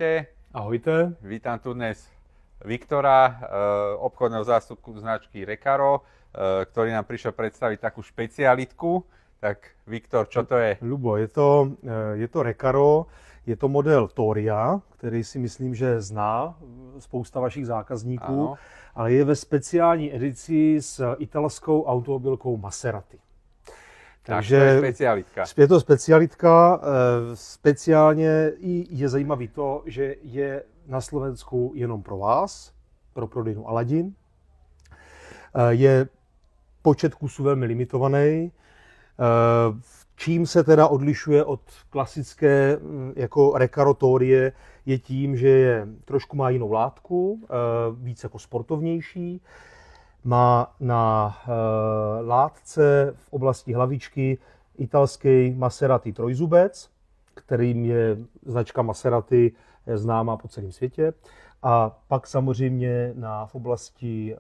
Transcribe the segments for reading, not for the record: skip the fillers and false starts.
Ahojte. Ahojte. Vítam tu dnes Viktora, obchodného zástupcu značky Recaro, ktorý nám prišiel predstaviť takú špecialitku. Tak Viktor, čo to je? Lubo, je to Recaro, je to model Thoria, který si myslím, že zná spousta vašich zákazníků, ano. Ale je ve speciální edici s italskou automobilkou Maserati. Takže to je specialitka. Je to specialitka, speciálně je zajímavý to, že je na Slovensku jenom pro vás, pro prodejnu Aladin. Je počet kusů velmi limitovaný. Čím se teda odlišuje od klasické jako Recaro Thorie, je tím, že trošku má jinou látku, víc jako sportovnější. Má na látce v oblasti hlavičky italský Maserati trojzubec, kterým je značka Maserati známá po celém světě. A pak samozřejmě v oblasti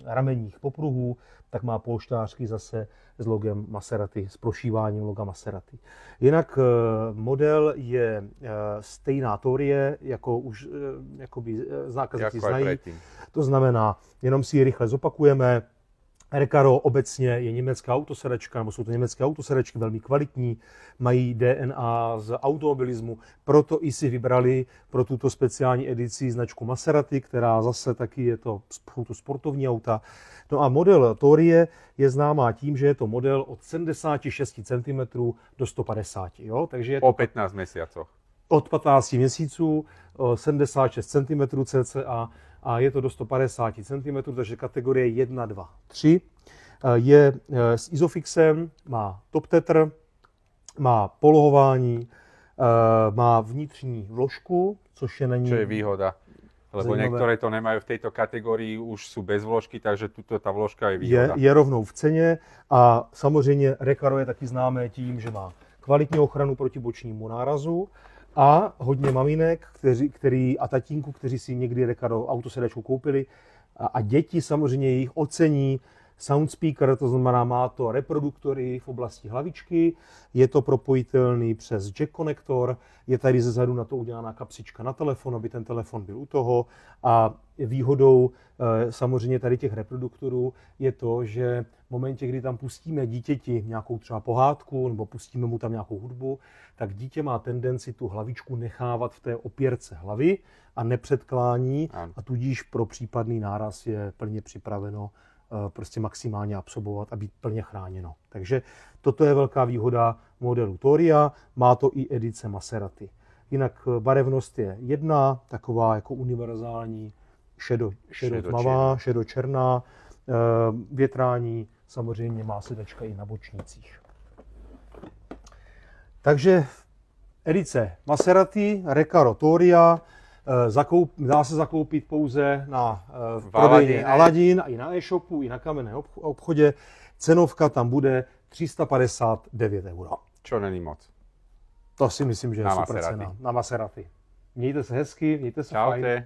ramenních popruhů tak má polštářky zase s logem Maserati, s prošíváním loga Maserati. Jinak model je stejná Thorie, jako už zákazníci znají. To znamená, jenom si ji rychle zopakujeme. Recaro obecně je německá autosedačka, nebo jsou to německé autosedačky, velmi kvalitní, mají DNA z automobilismu, proto i si vybrali pro tuto speciální edici značku Maserati, která zase taky jsou to sportovní auta. No a model Thorie je známá tím, že je to model od 76 cm do 150 jo? Takže je to po 15 měsíců. Od 15 měsíců, 76 cm cca, a je to do 150 cm, takže kategorie 1, 2, 3. Je s Isofixem, má top tether, má polohování, má vnitřní vložku, což je není... Čo je výhoda, lebo některé to nemají v této kategorii, už jsou bez vložky, takže tuto ta vložka je výhoda. Je rovnou v ceně a samozřejmě Recaro je taky známé tím, že má kvalitní ochranu proti bočnímu nárazu, a hodně maminek a tatínků, kteří si někdy Recaro autosedačku koupili. A děti samozřejmě jich ocení. Soundspeaker, to znamená, má to reproduktory v oblasti hlavičky, je to propojitelný přes jack konektor, je tady zezadu na to udělaná kapsička na telefon, aby ten telefon byl u toho. A výhodou samozřejmě tady těch reproduktorů je to, že v momentě, kdy tam pustíme dítěti nějakou třeba pohádku nebo pustíme mu tam nějakou hudbu, tak dítě má tendenci tu hlavičku nechávat v té opěrce hlavy a nepředklání a tudíž pro případný náraz je plně připraveno prostě maximálně absorbovat a být plně chráněno. Takže toto je velká výhoda modelu Thoria, má to i edice Maserati. Jinak barevnost je jedna, taková jako univerzální šedotmavá, šedočerná, větrání samozřejmě má sedačka i na bočnících. Takže edice Maserati, Recaro Thoria, dá se zakoupit pouze na prodejně Aladin a i na e-shopu, i na kamenném obchodě. Cenovka tam bude 359 €. Čo není moc. To si myslím, že je super cena na Maserati. Mějte se hezky, mějte se fajn.